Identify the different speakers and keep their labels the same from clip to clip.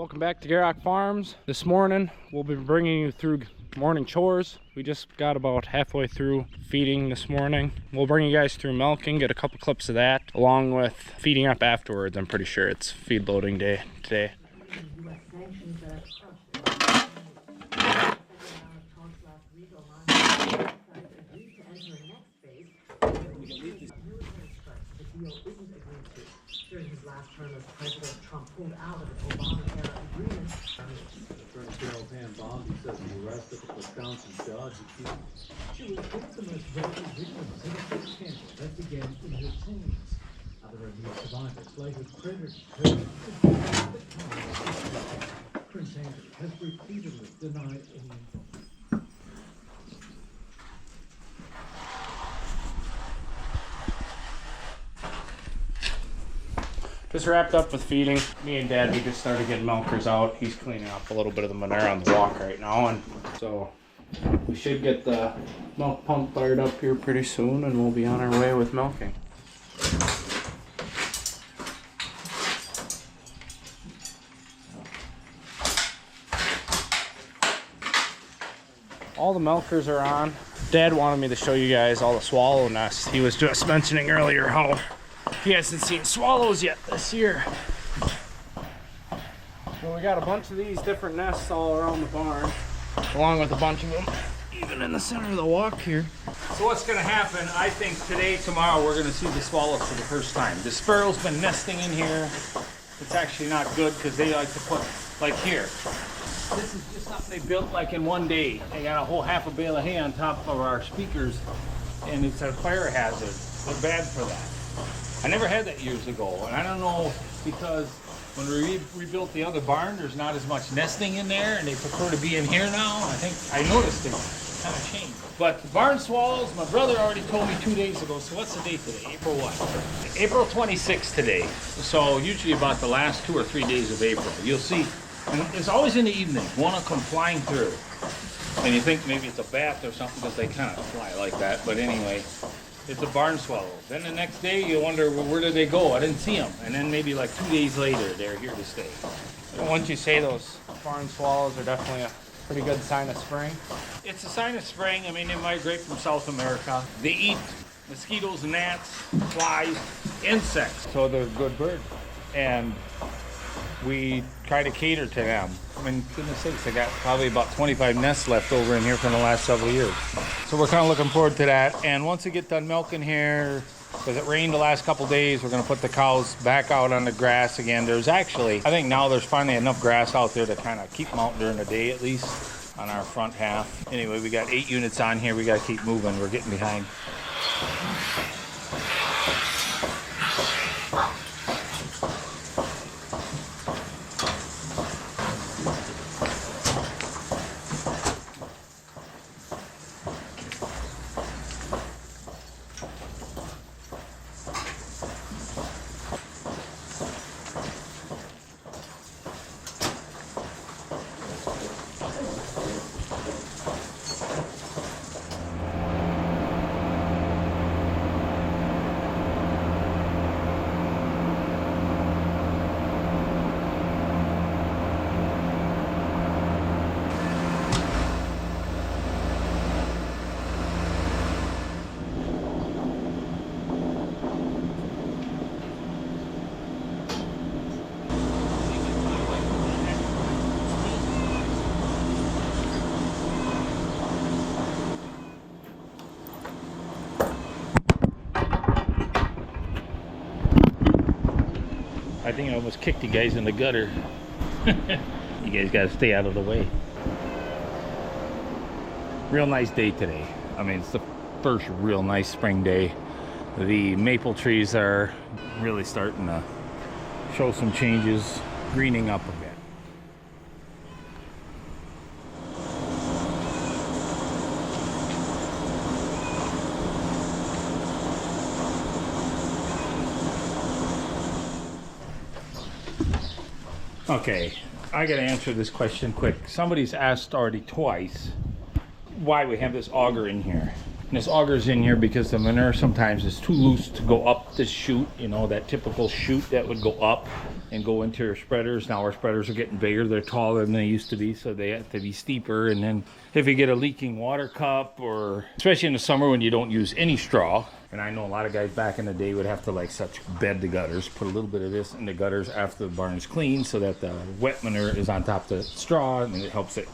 Speaker 1: Welcome back to Gierok Farms. This morning we'll be bringing you through morning chores. We just got about halfway through feeding this morning. We'll bring you guys through milking, get a couple clips of that, along with feeding up afterwards. I'm pretty sure it's feed loading day today.
Speaker 2: During his last term as president, Trump pulled out of the Obama-era agreement.
Speaker 3: Attorney General Pam Bondi says the arrest of the Wisconsin judge accused.
Speaker 2: She was one of the most vocal victims in a sex scandal that began in her teens. Other abuse survivors later credited her with the crime. Prince Andrew has repeatedly denied any involvement.
Speaker 1: Just wrapped up with feeding. Me and Dad, we just started getting milkers out. He's cleaning up a little bit of the manure on the walk right now, and so we should get the milk pump fired up here pretty soon, and we'll be on our way with milking. All the milkers are on. Dad wanted me to show you guys all the swallow nests. He was just mentioning earlier how he hasn't seen swallows yet this year. Well, we got a bunch of these different nests all around the barn, along with a bunch of them even in the center of the walk here. So what's gonna happen, I think today, tomorrow, we're gonna see the swallows for the first time. The sparrow's been nesting in here. It's actually not good because they like to put, like here. This is just something they built like in one day. They got a whole half a bale of hay on top of our speakers, and it's a fire hazard. They're bad for that. I never had that years ago, and I don't know, because when we rebuilt the other barn, there's not as much nesting in there, and they prefer to be in here now. I think I noticed it kind of changed. But the barn swallows, my brother already told me 2 days ago. So what's the date today? April what? April 26th today. So usually about the last 2 or 3 days of April, you'll see, and it's always in the evening, one will come flying through. And you think maybe it's a bat or something because they kind of fly like that, but anyway. It's a barn swallow. Then the next day you wonder, well, where did they go? I didn't see them. And then maybe like 2 days later, they're here to stay. And once you say those barn swallows are definitely a pretty good sign of spring. It's a sign of spring. I mean, they migrate from South America. They eat mosquitoes, gnats, flies, insects. So they're good birds. And we try to cater to them. I mean, goodness sakes, I got probably about 25 nests left over in here from the last several years. So we're kind of looking forward to that. And once we get done milking here, because it rained the last couple days, we're going to put the cows back out on the grass again. There's actually, I think now there's finally enough grass out there to kind of keep them out during the day at least on our front half. Anyway, we got 8 units on here. We got to keep moving. We're getting behind. I think I almost kicked you guys in the gutter. You guys got to stay out of the way. Real nice day today. I mean, it's the first real nice spring day. The maple trees are really starting to show some changes, greening up a bit. Okay, I gotta answer this question quick. Somebody's asked already twice why we have this auger in here. And this auger's in here because the manure sometimes is too loose to go up this chute, you know, that typical chute that would go up. and go into your spreaders. Now our spreaders are getting bigger, they're taller than they used to be, so they have to be steeper. And then if you get a leaking water cup, or especially in the summer when you don't use any straw, and I know a lot of guys back in the day would have to like such bed the gutters, put a little bit of this in the gutters after the barn is clean so that the wet manure is on top of the straw and it helps it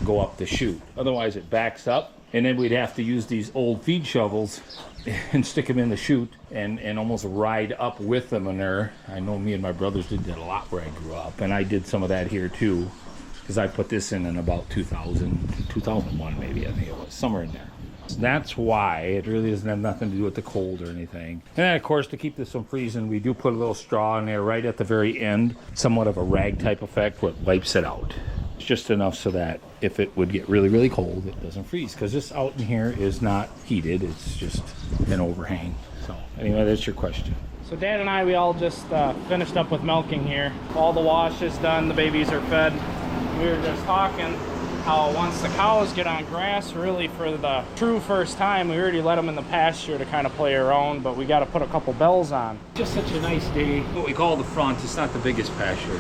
Speaker 1: go up the chute. Otherwise it backs up, and then we'd have to use these old feed shovels and stick them in the chute and almost ride up with the manure. I know me and my brothers did that a lot where I grew up, and I did some of that here too, because I put this in about 2001 maybe, I think it was, somewhere in there. So that's why it really doesn't have nothing to do with the cold or anything. And then of course, to keep this from freezing, we do put a little straw in there right at the very end, somewhat of a rag type effect where it wipes it out. It's just enough so that if it would get really, really cold, it doesn't freeze, because this out in here is not heated, it's just an overhang. So anyway, that's your question.
Speaker 4: So Dad and I, we all just finished up with milking here. All the wash is done, the babies are fed. We were just talking how once the cows get on grass, really for the true first time, we already let them in the pasture to kind of play around, but we got to put a couple bells on.
Speaker 1: Just such a nice day. What we call the front, it's not the biggest pasture.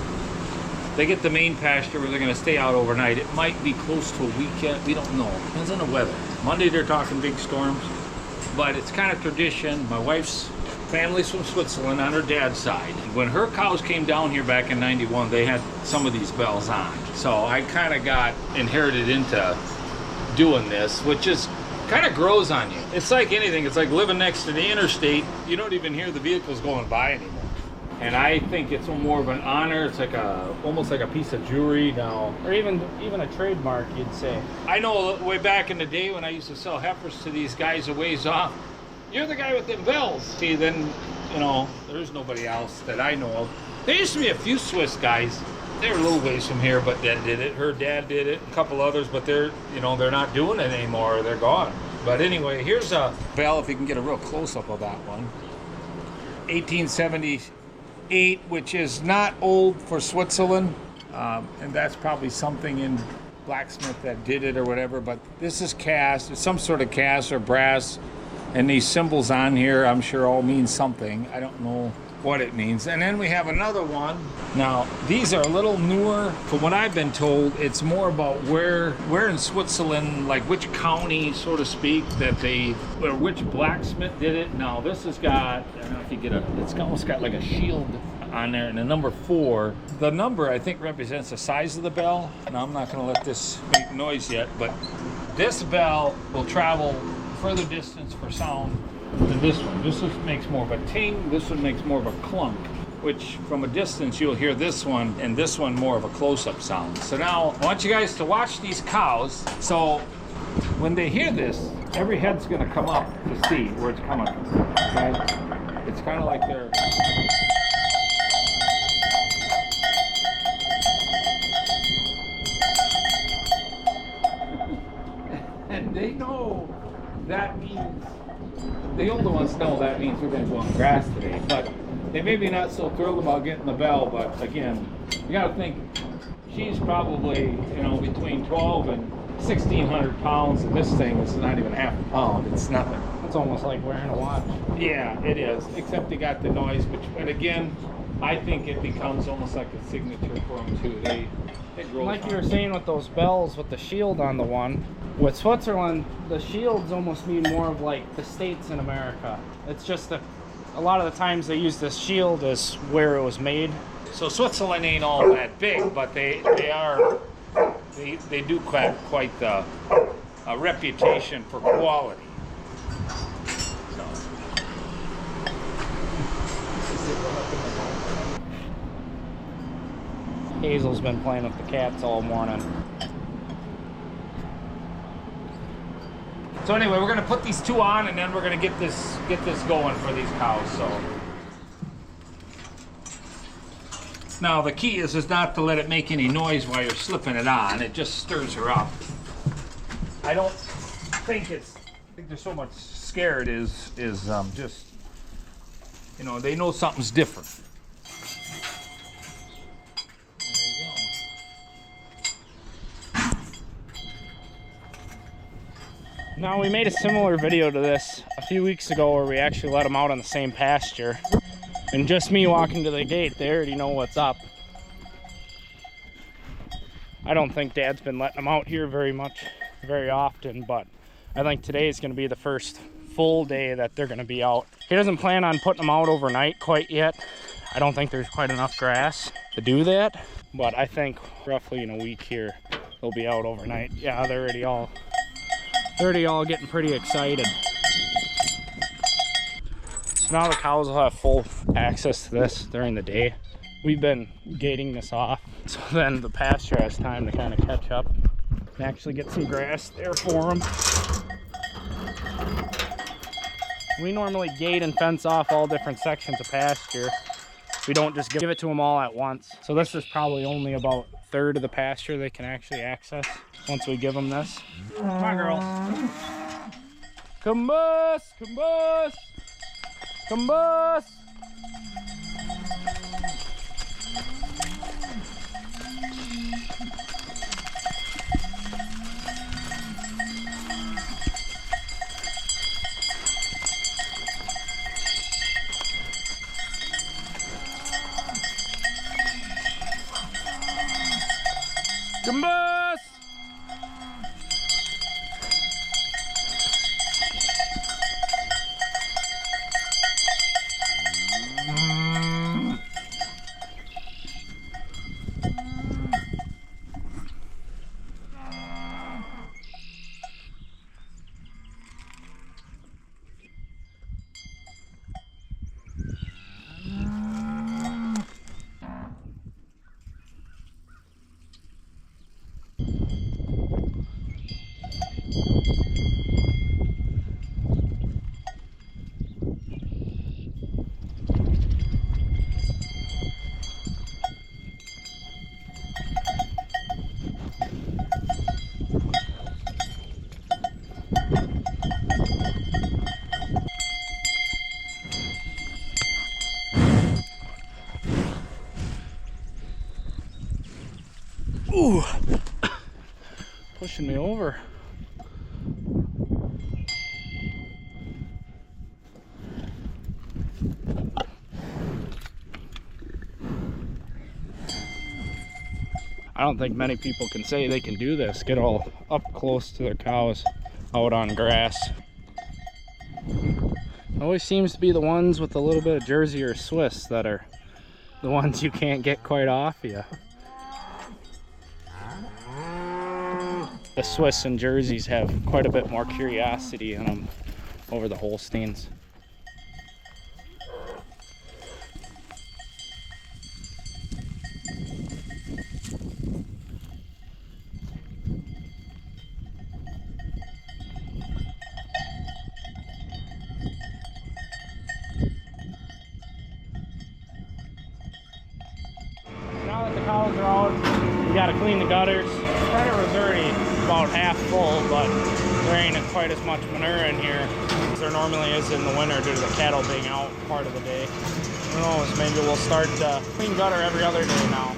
Speaker 1: They get the main pasture where they're going to stay out overnight. It might be close to a week yet. We don't know. Depends on the weather. Monday they're talking big storms, but it's kind of tradition. My wife's family's from Switzerland on her dad's side. When her cows came down here back in '91, they had some of these bells on. So I kind of got inherited into doing this, which is kind of grows on you. It's like anything. It's like living next to the interstate. You don't even hear the vehicles going by anymore. And I think it's more of an honor. It's like almost like a piece of jewelry now.
Speaker 4: Or even a trademark, you'd say.
Speaker 1: I know way back in the day when I used to sell heifers to these guys a ways off, you're the guy with them bells. See, then, you know, there's nobody else that I know of. There used to be a few Swiss guys. They were a little ways from here, but Dad did it. Her dad did it. A couple others, but they're not doing it anymore. They're gone. But anyway, here's a bell, if you can get a real close-up of that one. 1878, which is not old for Switzerland. And that's probably something in blacksmith that did it or whatever. But this is cast. It's some sort of cast or brass. And these symbols on here, I'm sure all mean something. I don't know what it means. And then we have another one. Now, these are a little newer. From what I've been told, it's more about where in Switzerland, like which county, so to speak, or which blacksmith did it. Now, this has got, I don't know if you get it's almost got like a shield on there, and the number 4. The number, I think, represents the size of the bell. Now, I'm not gonna let this make noise yet, but this bell will travel further distance for sound than this one. This one makes more of a ting, this one makes more of a clunk, which from a distance you'll hear this one, and this one more of a close-up sound. So now I want you guys to watch these cows. So when they hear this, every head's gonna come up to see where it's coming from. Okay? It's kind of like they're and they know that means, the older ones know that means we're going to go on grass today, but they may be not so thrilled about getting the bell. But again, you got to think she's probably, between 12 and 1,600 pounds, and this thing is not even half a pound. It's nothing.
Speaker 4: It's almost like wearing a watch.
Speaker 1: Yeah, it is, except they got the noise. But again, I think it becomes almost like a signature for them too. They grow.
Speaker 4: Like you were saying with those bells with the shield on the one. With Switzerland, the shields almost mean more of like the states in America. It's just that a lot of the times they use this shield as where it was made.
Speaker 1: So Switzerland ain't all that big, but they do quite a reputation for quality. So.
Speaker 4: Hazel's been playing with the cats all morning.
Speaker 1: So anyway, we're gonna put these 2 on, and then we're gonna get this going for these cows. So now the key is not to let it make any noise while you're slipping it on. It just stirs her up. I think they're so much scared is just, they know something's different.
Speaker 4: Now, we made a similar video to this a few weeks ago where we actually let them out on the same pasture. And just me walking to the gate, they already know what's up. I don't think Dad's been letting them out here very often, but I think today is going to be the first full day that they're going to be out. He doesn't plan on putting them out overnight quite yet. I don't think there's quite enough grass to do that, but I think roughly in a week here they'll be out overnight. Yeah, they're already all getting pretty excited. So now the cows will have full access to this during the day. We've been gating this off, so then the pasture has time to kind of catch up and actually get some grass there for them. We normally gate and fence off all different sections of pasture. We don't just give it to them all at once. So this is probably only about a third of the pasture they can actually access once we give them this. Come on, girls. Come bus, come bus, come bus. Gambas! Ooh, pushing me over. I don't think many people can say they can do this, get all up close to their cows out on grass. It always seems to be the ones with a little bit of Jersey or Swiss that are the ones you can't get quite off you. The Swiss and Jerseys have quite a bit more curiosity in them over the Holsteins. Now that the cows are out, we gotta clean the gutters. The spreader was already about half full, but there ain't quite as much manure in here as there normally is in the winter due to the cattle being out part of the day. Who knows, maybe we'll start clean gutter every other day now.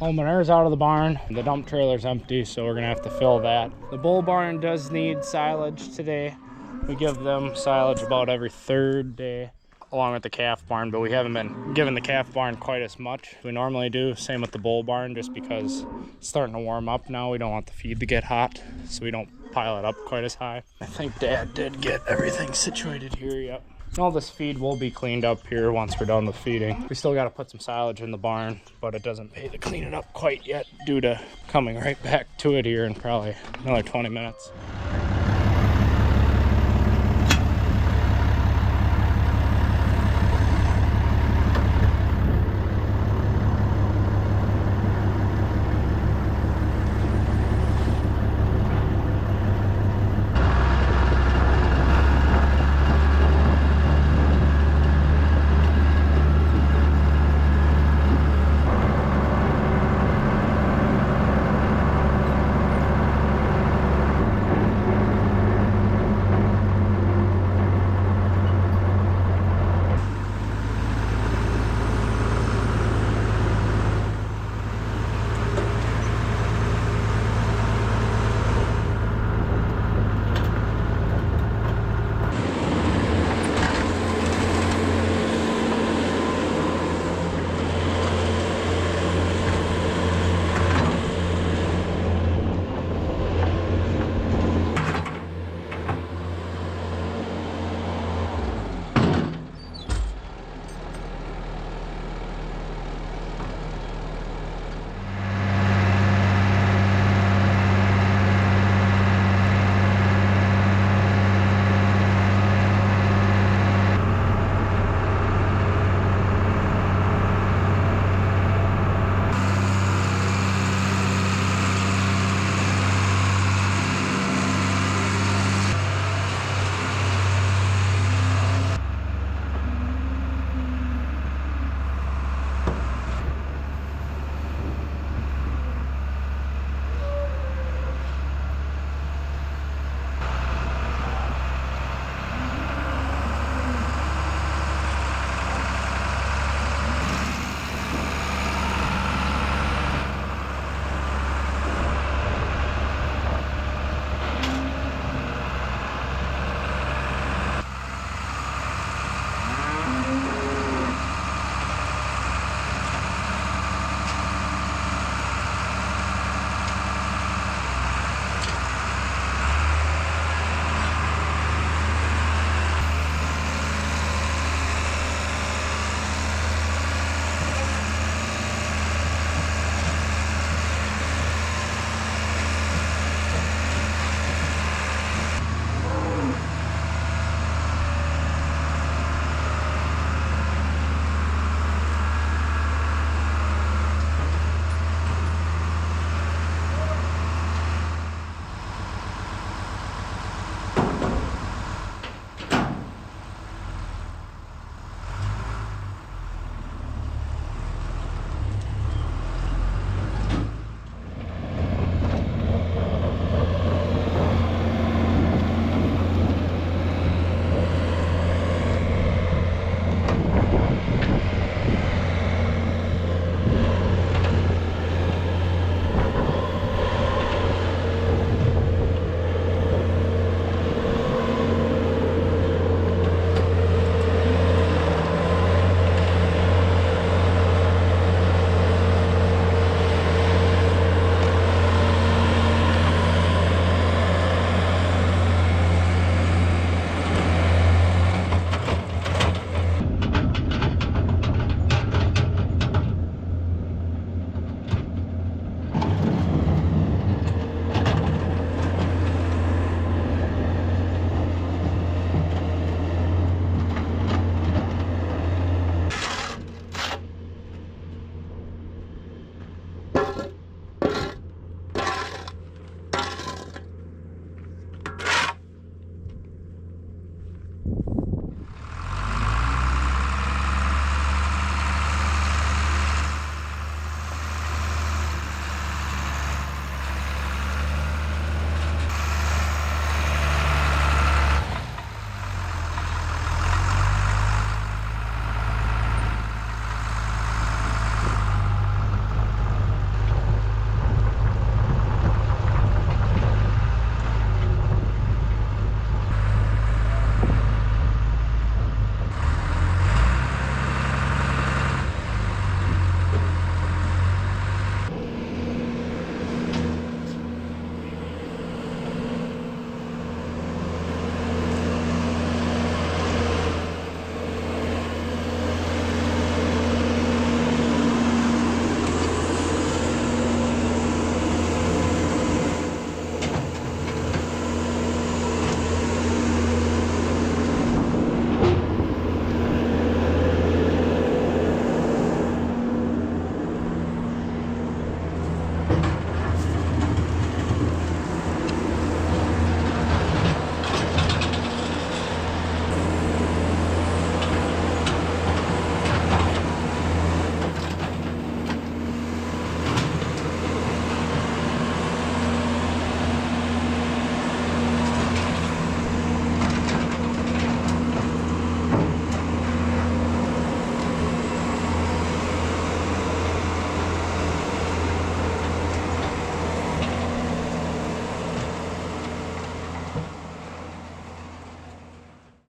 Speaker 4: All manure's out of the barn. The dump trailer's empty, so we're gonna have to fill that. The bull barn does need silage today. We give them silage about every third day, along with the calf barn, but we haven't been giving the calf barn quite as much as we normally do. Same with the bull barn, just because it's starting to warm up now. We don't want the feed to get hot, so we don't pile it up quite as high. I think Dad did get everything situated here, yep. All this feed will be cleaned up here once we're done with feeding. We still got to put some silage in the barn, but it doesn't pay to clean it up quite yet due to coming right back to it here in probably another 20 minutes.